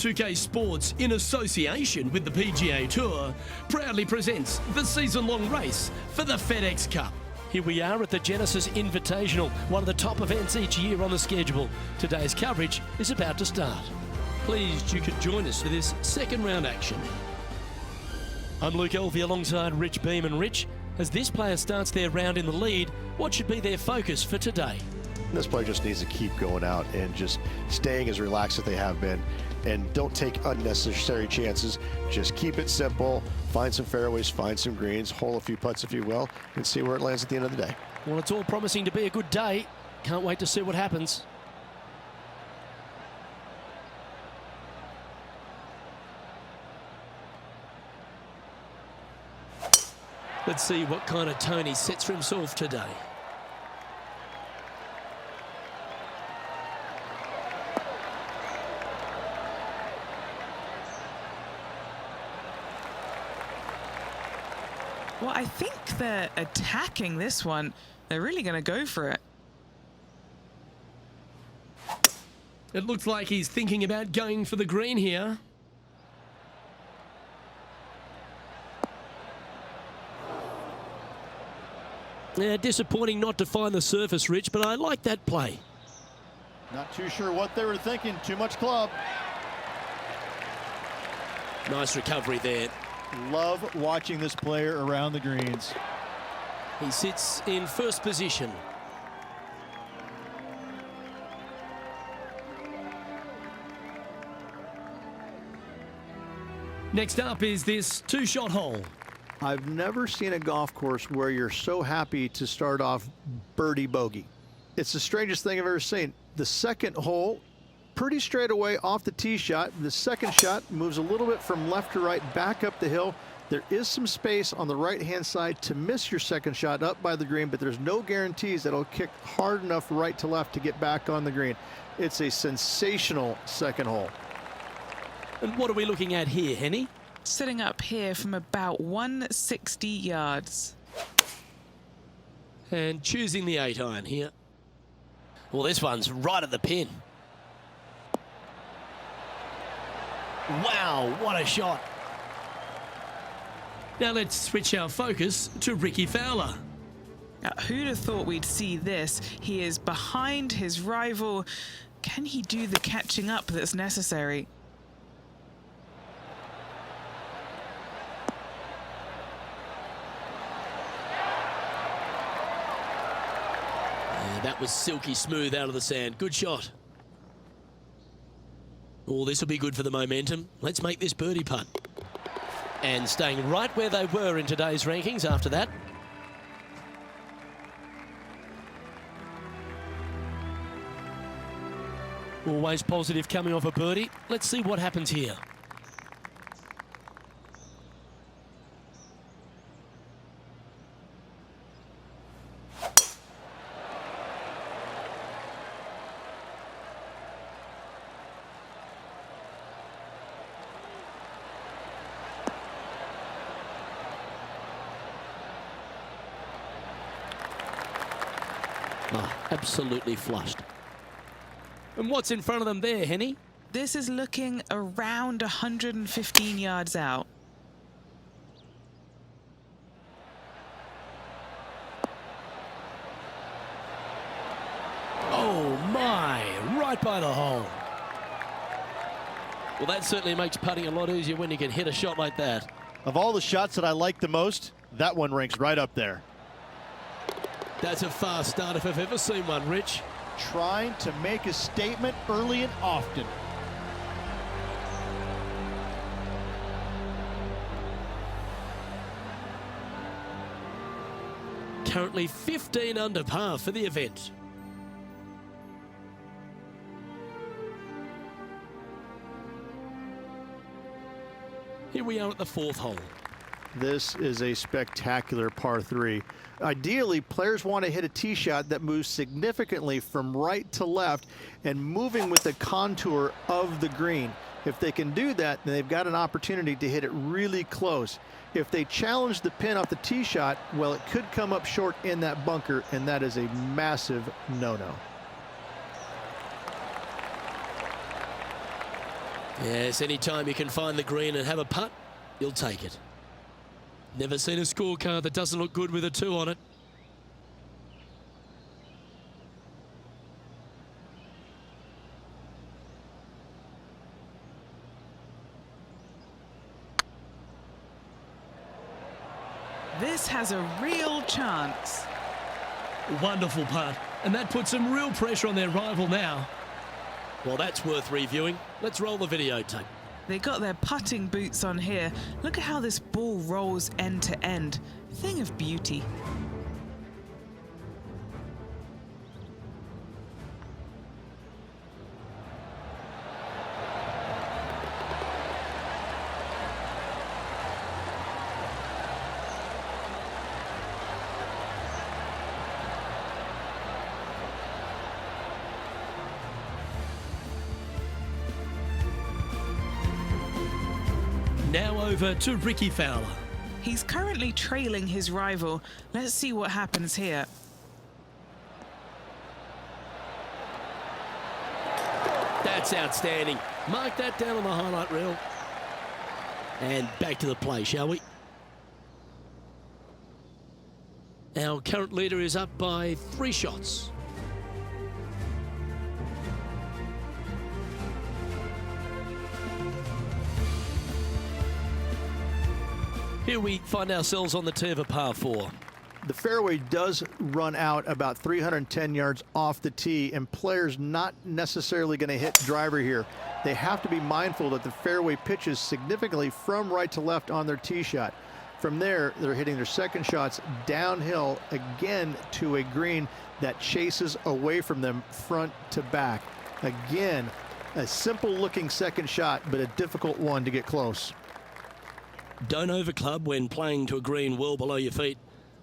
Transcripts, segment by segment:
2K Sports, in association with the PGA Tour, proudly presents the season-long race for the FedEx Cup. Here we are at the Genesis Invitational, one of the top events each year on the schedule. Today's coverage is about to start. Pleased you could join us for this second round action. I'm Luke Elvey alongside Rich Beam. And Rich, as this player starts their round in the lead, what should be their focus for today? This player just needs to keep going out and just staying as relaxed as they have been, and don't take unnecessary chances. Just keep it simple, find some fairways, find some greens, hole a few putts if you will, and see where it lands at the end of the day. Well, it's all promising to be a good day. Can't wait to see what happens. Let's see what kind of tone he sets for himself today. Well, I think they're attacking this one. They're really going to go for it. It looks like he's thinking about going for the green here. Yeah, disappointing not to find the surface, Rich, but I like that play. Not too sure what they were thinking. Too much club. Nice recovery there. Love watching this player around the greens. He sits in first position. Next up is this two-shot hole. I've never seen a golf course where you're so happy to start off birdie bogey. It's the strangest thing I've ever seen. The second hole, pretty straight away off the tee shot. The second shot moves a little bit from left to right, back up the hill. There is some space on the right-hand side to miss your second shot up by the green, but there's no guarantees that it'll kick hard enough right to left to get back on the green. It's a sensational second hole. And what are we looking at here, Henny? Sitting up here from about 160 yards. And choosing the 8-iron here. Well, this one's right at the pin. Wow, what a shot. Now let's switch our focus to Ricky Fowler. Now, who'd have thought we'd see this? He is behind his rival. Can he do the catching up that's necessary? That was silky smooth out of the sand. Good shot. Oh, this will be good for the momentum. Let's make this birdie putt. And staying right where they were in today's rankings after that. Always positive coming off a birdie. Let's see what happens here. Oh, absolutely flushed. And what's in front of them there, Henny? This is looking around 115 yards out. Oh my, right by the hole. Well, that certainly makes putting a lot easier when you can hit a shot like that. Of all the shots that I like the most, that one ranks right up there. That's a fast start if I've ever seen one, Rich. Trying to make a statement early and often. Currently 15 under par for the event. Here we are at the fourth hole. This is a spectacular par 3. Ideally, players want to hit a tee shot that moves significantly from right to left and moving with the contour of the green. If they can do that, then they've got an opportunity to hit it really close. If they challenge the pin off the tee shot, well, it could come up short in that bunker, and that is a massive no-no. Yes, anytime you can find the green and have a putt, you'll take it. Never seen a scorecard that doesn't look good with a 2 on it. This has a real chance. Wonderful putt, and that puts some real pressure on their rival now. Well, that's worth reviewing. Let's roll the videotape. They got their putting boots on here. Look at how this ball rolls end to end. Thing of beauty. Now over to Ricky Fowler. He's currently trailing his rival. Let's see what happens here. That's outstanding. Mark that down on the highlight reel. And back to the play, shall we? Our current leader is up by 3 shots. Here we find ourselves on the tee of a par 4. The fairway does run out about 310 yards off the tee, and players not necessarily going to hit driver here. They have to be mindful that the fairway pitches significantly from right to left on their tee shot. From there, they're hitting their second shots downhill again to a green that chases away from them front to back. Again, a simple looking second shot, but a difficult one to get close. Don't overclub when playing to a green well below your feet.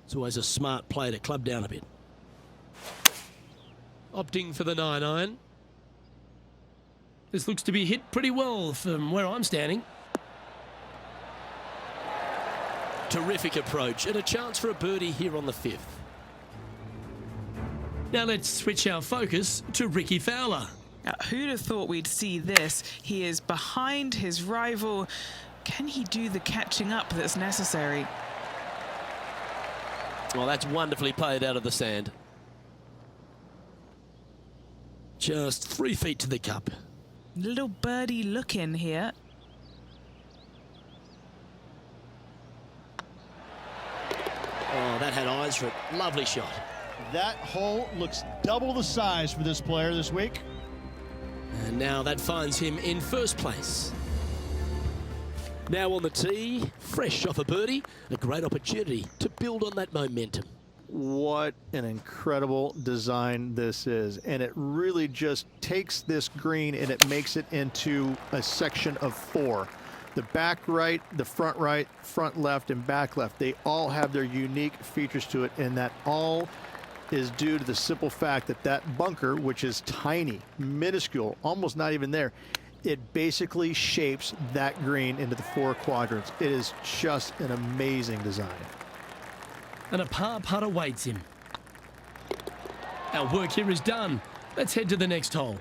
It's always a smart play to club down a bit. Opting for the 9-iron. This looks to be hit pretty well from where I'm standing. Terrific approach and a chance for a birdie here on the 5th. Now let's switch our focus to Ricky Fowler. Who'd have thought we'd see this? He is behind his rival. Can he do the catching up that's necessary? Well, that's wonderfully played out of the sand. Just 3 feet to the cup. Little birdie look in here. Oh, that had eyes for it. Lovely shot. That hole looks double the size for this player this week. And now that finds him in first place. Now on the tee, fresh off a birdie, a great opportunity to build on that momentum. What an incredible design this is. And it really just takes this green and it makes it into a section of 4. The back right, front left, and back left, they all have their unique features to it, and that all is due to the simple fact that that bunker, which is tiny, minuscule, almost not even there, it basically shapes that green into the 4 quadrants. It is just an amazing design. And a par putt awaits him. Our work here is done. Let's head to the next hole.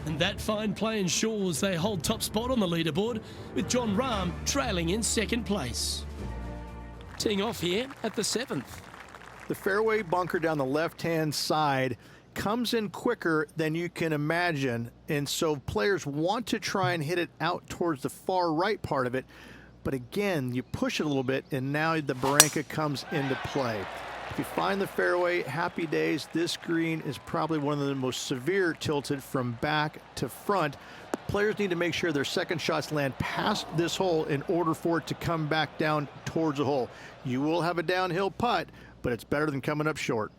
And that fine play ensures they hold top spot on the leaderboard, with John Rahm trailing in second place. Teeing off here at the 7th. The fairway bunker down the left-hand side comes in quicker than you can imagine, and so players want to try and hit it out towards the far right part of it, but again, you push it a little bit and now the barranca comes into play. If you find the fairway, happy days. This green is probably one of the most severe tilted from back to front. Players need to make sure their second shots land past this hole in order for it to come back down towards the hole. You will have a downhill putt, but it's better than coming up short.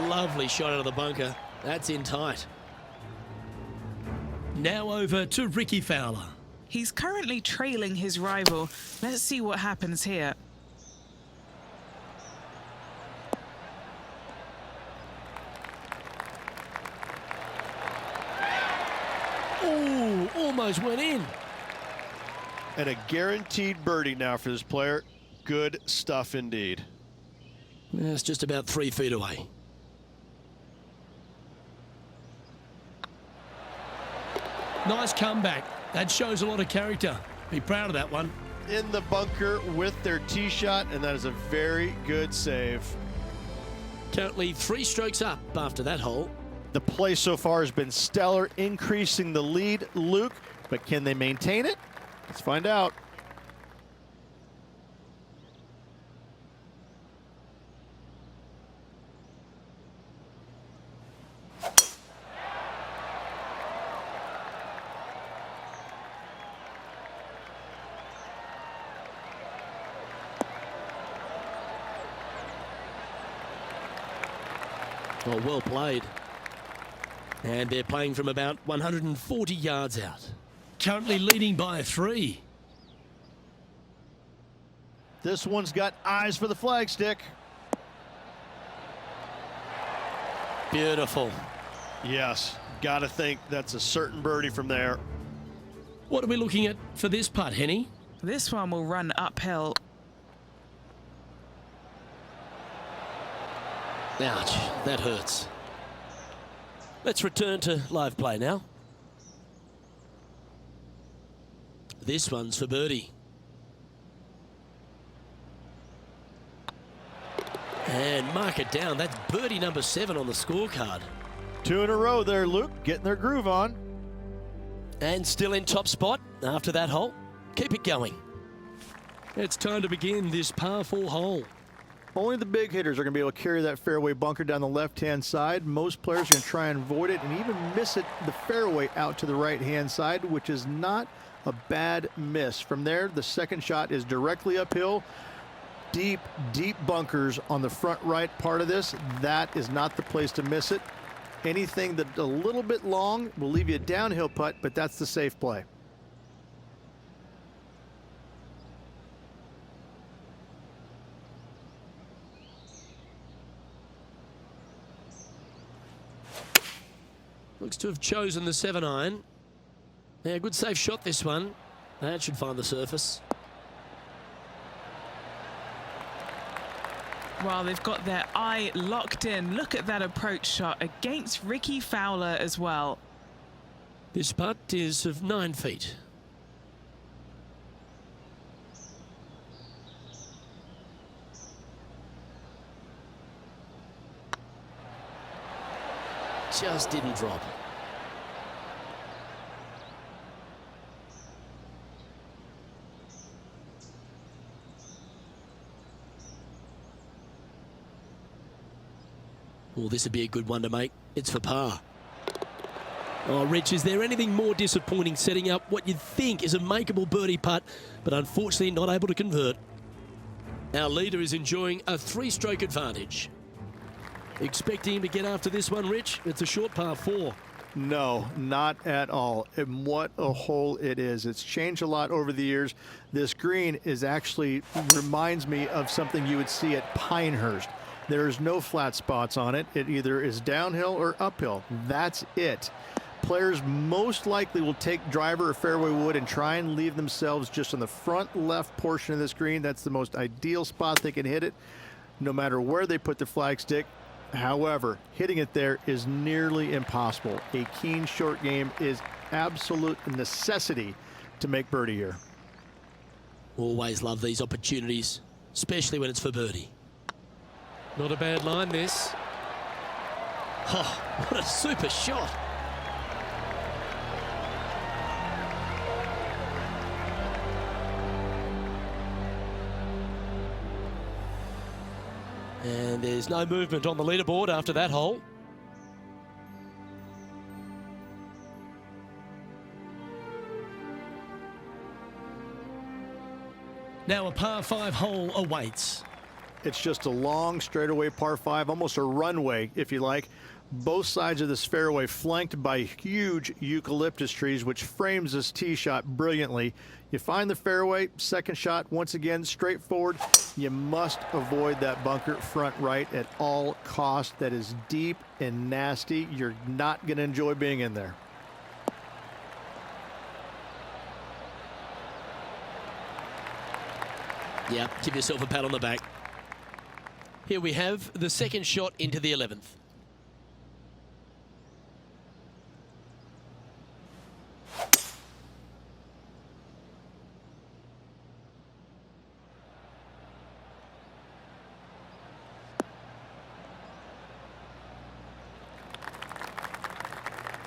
Lovely shot out of the bunker. That's in tight. Now over to Ricky Fowler. He's currently trailing his rival. Let's see what happens here. Oh, almost went in. And a guaranteed birdie now for this player. Good stuff indeed. It's just about 3 feet away. Nice comeback. That shows a lot of character. Be proud of that one. In the bunker with their tee shot, and that is a very good save. Currently 3 strokes up after that hole. The play so far has been stellar, increasing the lead, Luke, but can they maintain it? Let's find out. Oh, well played. And they're playing from about 140 yards out. Currently leading by 3. This one's got eyes for the flagstick. Beautiful. Yes, got to think that's a certain birdie from there. What are we looking at for this putt, Henny? This one will run uphill. Ouch, that hurts. Let's return to live play now. This one's for birdie. And mark it down. That's birdie number 7 on the scorecard. 2 in a row there, Luke, getting their groove on. And still in top spot after that hole. Keep it going. It's time to begin this par 4 hole. Only the big hitters are going to be able to carry that fairway bunker down the left-hand side. Most players are going to try and avoid it and even miss it the fairway out to the right-hand side, which is not a bad miss. From there, the second shot is directly uphill. Deep, deep bunkers on the front right part of this. That is not the place to miss it. Anything that's a little bit long will leave you a downhill putt, but that's the safe play. Looks to have chosen the 7-iron. Yeah, good safe shot this one. That should find the surface. Well, they've got their eye locked in. Look at that approach shot against Ricky Fowler as well. This putt is of 9 feet. Just didn't drop. Well, this would be a good one to make. It's for par. Oh, Rich, is there anything more disappointing setting up what you'd think is a makeable birdie putt, but unfortunately not able to convert? Our leader is enjoying a 3-stroke advantage. Expecting him to get after this one, Rich? It's a short par 4. No, not at all. And what a hole it is. It's changed a lot over the years. This green is actually reminds me of something you would see at Pinehurst. There's no flat spots on it. It either is downhill or uphill. That's it. Players most likely will take driver or fairway wood and try and leave themselves just on the front left portion of this green. That's the most ideal spot they can hit it, no matter where they put the flagstick. However, hitting it there is nearly impossible. A keen short game is absolute necessity to make birdie here. Always love these opportunities, especially when it's for birdie. Not a bad line, this. Oh, what a super shot. And there's no movement on the leaderboard after that hole. Now a par 5 hole awaits. It's just a long straightaway par 5, almost a runway, if you like. Both sides of this fairway flanked by huge eucalyptus trees, which frames this tee shot brilliantly. You find the fairway, second shot, once again, straightforward. You must avoid that bunker front right at all costs. That is deep and nasty. You're not going to enjoy being in there. Yeah, give yourself a pat on the back. Here we have the second shot into the 11th.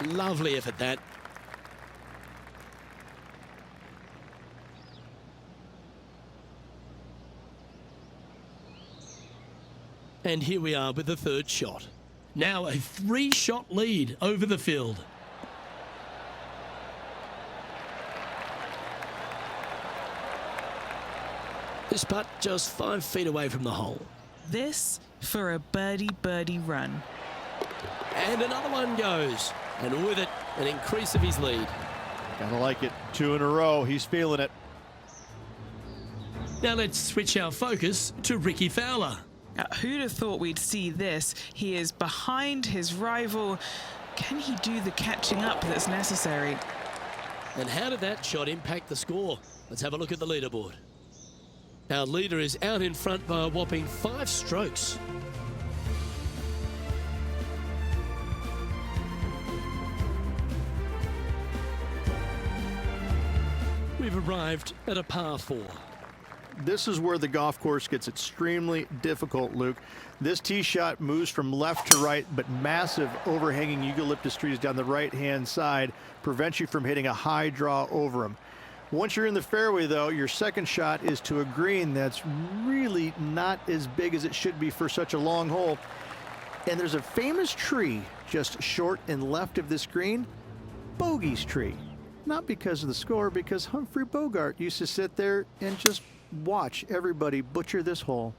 Lovely effort, that. And here we are with the third shot. Now a 3-shot lead over the field. This putt just 5 feet away from the hole. This for a birdie run. And another one goes. And with it, an increase of his lead. Gotta like it. 2 in a row. He's feeling it. Now let's switch our focus to Ricky Fowler. Who'd have thought we'd see this? He is behind his rival. Can he do the catching up that's necessary? And how did that shot impact the score? Let's have a look at the leaderboard. Our leader is out in front by a whopping 5 strokes. We've arrived at a par 4. This is where the golf course gets extremely difficult, Luke. This tee shot moves from left to right, but massive overhanging eucalyptus trees down the right-hand side prevent you from hitting a high draw over them. Once you're in the fairway, though, your second shot is to a green that's really not as big as it should be for such a long hole. And there's a famous tree just short and left of this green, Bogey's tree. Not because of the score, because Humphrey Bogart used to sit there and just watch everybody butcher this hole.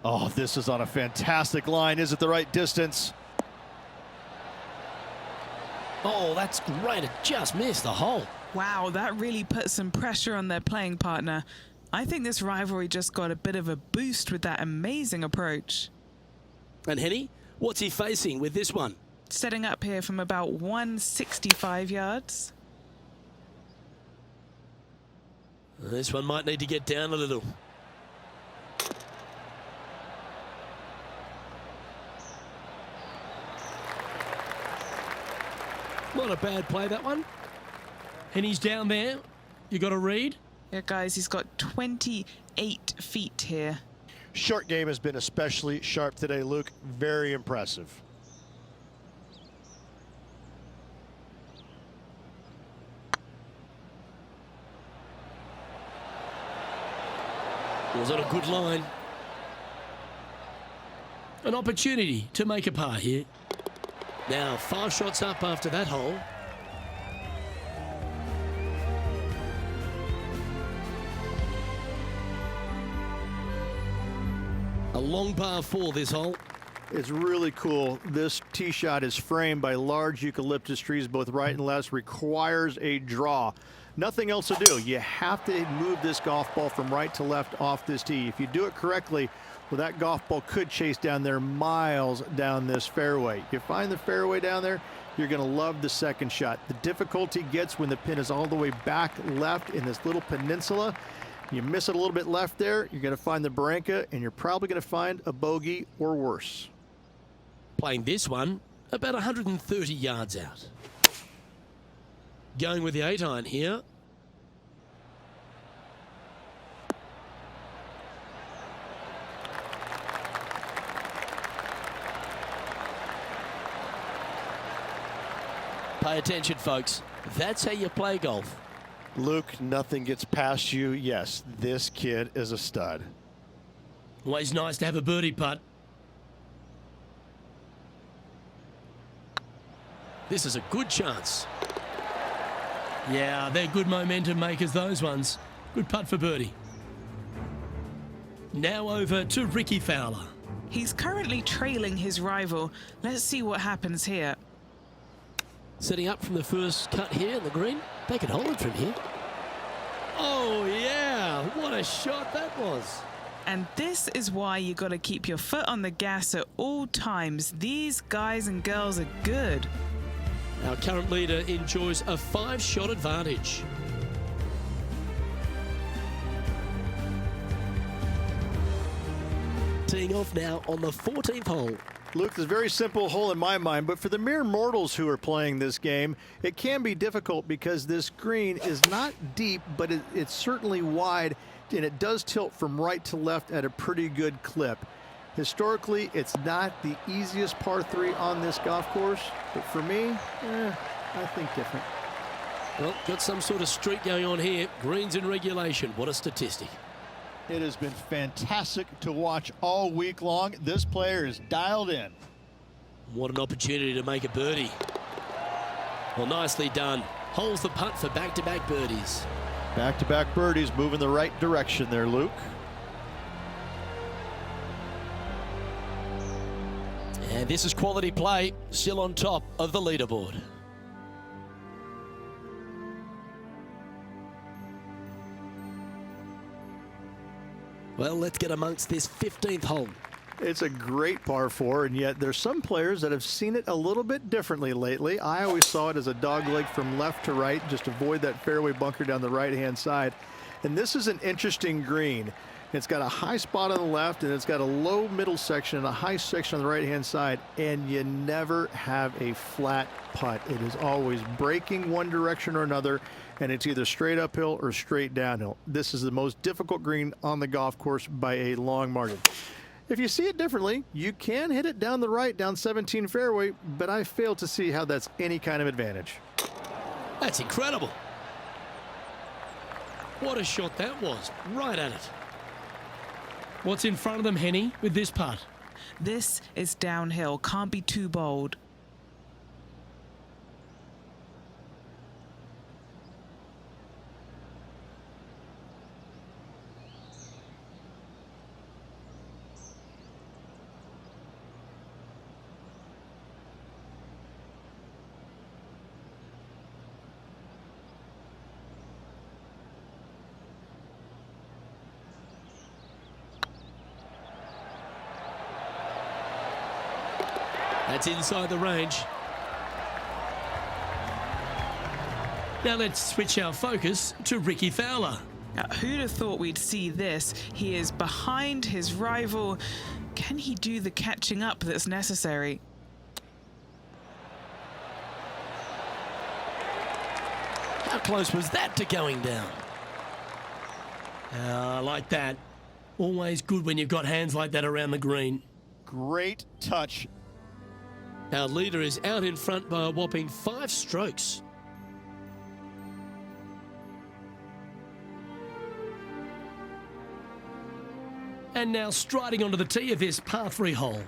Oh, this is on a fantastic line. Is it the right distance? Oh, that's great. It just missed the hole. Wow, that really put some pressure on their playing partner. I think this rivalry just got a bit of a boost with that amazing approach. And Henny, what's he facing with this one? Setting up here from about 165 yards. This one might need to get down a little. Not a bad play, that one. And he's down there. You got to read. Yeah, guys, he's got 28 feet here. Short game has been especially sharp today, Luke. Very impressive. Was on a good line. An opportunity to make a par here. Now 5 shots up after that hole. A long par 4 this hole. It's really cool. This tee shot is framed by large eucalyptus trees, both right and left, requires a draw. Nothing else to do. You have to move this golf ball from right to left off this tee. If you do it correctly, well, that golf ball could chase down there miles down this fairway. You find the fairway down there, you're going to love the second shot. The difficulty gets when the pin is all the way back left in this little peninsula. You miss it a little bit left there, you're going to find the barranca, and you're probably going to find a bogey or worse. Playing this one about 130 yards out. Going with the 8-iron here. Pay attention, folks. That's how you play golf. Luke, nothing gets past you. Yes, this kid is a stud. Always nice to have a birdie putt. This is a good chance. Yeah, they're good momentum makers, those ones. Good putt for birdie. Now over to Ricky Fowler. He's currently trailing his rival. Let's see what happens here. Setting up from the first cut here in the green. They can hold it from here. Oh, yeah. What a shot that was. And this is why you got to keep your foot on the gas at all times. These guys and girls are good. Our current leader enjoys a 5-shot advantage. teeing off now on the 14th hole. Luke, this is a very simple hole in my mind, but for the mere mortals who are playing this game, it can be difficult because this green is not deep, but it's certainly wide, and it does tilt from right to left at a pretty good clip. Historically, it's not the easiest par 3 on this golf course, but for me, I think different. Well, got some sort of streak going on here. Greens in regulation. What a statistic. It has been fantastic to watch all week long. This player is dialed in. What an opportunity to make a birdie. Well, nicely done. Holds the putt for back-to-back birdies. Back-to-back birdies, moving the right direction there, Luke. And this is quality play, still on top of the leaderboard. Well, let's get amongst this 15th hole. It's a great par 4, and yet there's some players that have seen it a little bit differently lately. I always saw it as a dogleg from left to right, just avoid that fairway bunker down the right-hand side. And this is an interesting green. It's got a high spot on the left, and it's got a low middle section and a high section on the right-hand side, and you never have a flat putt. It is always breaking one direction or another, and it's either straight uphill or straight downhill. This is the most difficult green on the golf course by a long margin. If you see it differently, you can hit it down the right, down 17 fairway, but I fail to see how that's any kind of advantage. That's incredible. What a shot that was, right at it. What's in front of them, Henny, with this putt? This is downhill, can't be too bold. That's inside the range. Now let's switch our focus to Ricky Fowler. Now, who'd have thought we'd see this? He is behind his rival. Can he do the catching up that's necessary? How close was that to going down? I like that. Always good when you've got hands like that around the green. Great touch. Our leader is out in front by a whopping 5 strokes. And now striding onto the tee of this par 3 hole.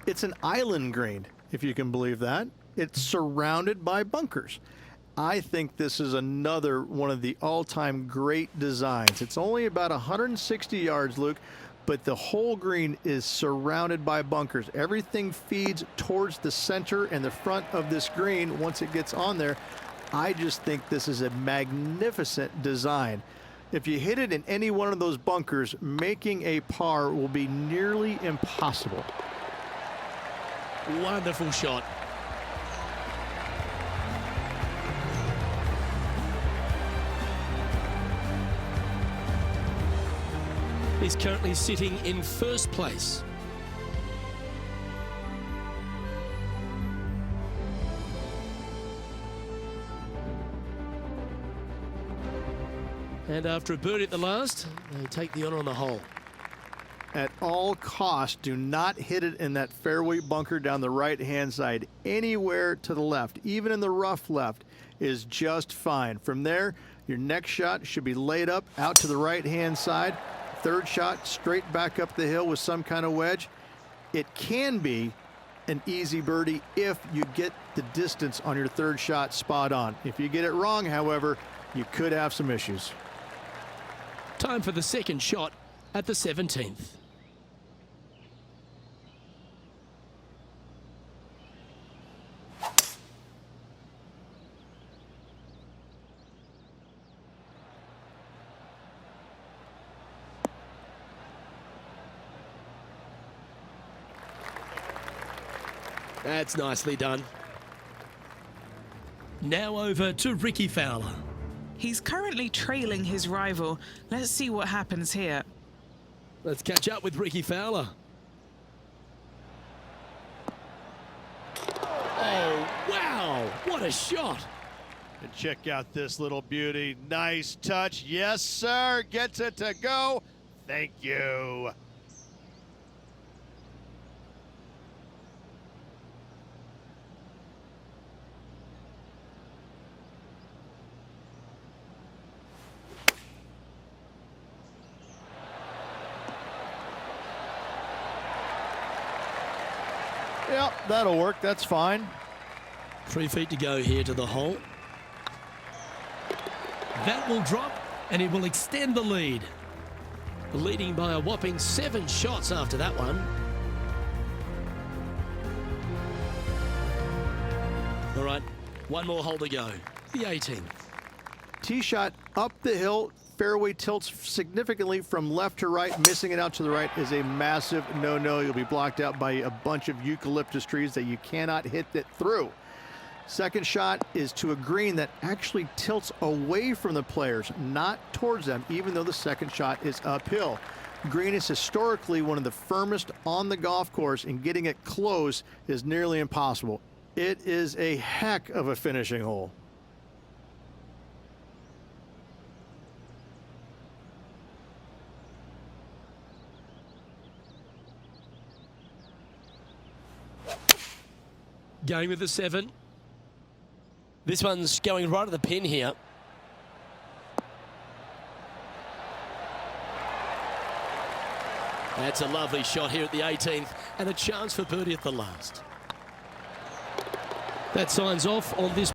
It's an island green, if you can believe that. It's surrounded by bunkers. I think this is another one of the all-time great designs. It's only about 160 yards, Luke, but the whole green is surrounded by bunkers. Everything feeds towards the center and the front of this green once it gets on there. I just think this is a magnificent design. If you hit it in any one of those bunkers, making a par will be nearly impossible. Wonderful shot. He's currently sitting in first place. And after a birdie at the last, they take the honor on the hole. At all costs, do not hit it in that fairway bunker down the right-hand side. Anywhere to the left, even in the rough left, is just fine. From there, your next shot should be laid up out to the right-hand side. Third shot straight back up the hill with some kind of wedge. It can be an easy birdie if you get the distance on your third shot spot on. If you get it wrong, however, you could have some issues. Time for the second shot at the 17th. That's nicely done. Now over to Ricky Fowler. He's currently trailing his rival. Let's see what happens here. Let's catch up with Ricky Fowler. What a shot. And check out this little beauty. Nice touch. Yes, sir. Gets it to go. Thank you. Yep, that'll work. That's fine. 3 feet to go here to the hole. That will drop, and it will extend the lead. Leading by a whopping 7 shots after that one. All right, one more hole to go. The 18th. Tee shot up the hill. Fairway tilts significantly from left to right. Missing it out to the right is a massive no-no. You'll be blocked out by a bunch of eucalyptus trees that you cannot hit it through. Second shot is to a green that actually tilts away from the players, not towards them, even though the second shot is uphill. Green is historically one of the firmest on the golf course, and getting it close is nearly impossible. It is a heck of a finishing hole. Going with the 7. This one's going right at the pin here. That's a lovely shot here at the 18th, and a chance for birdie at the last. That signs off on this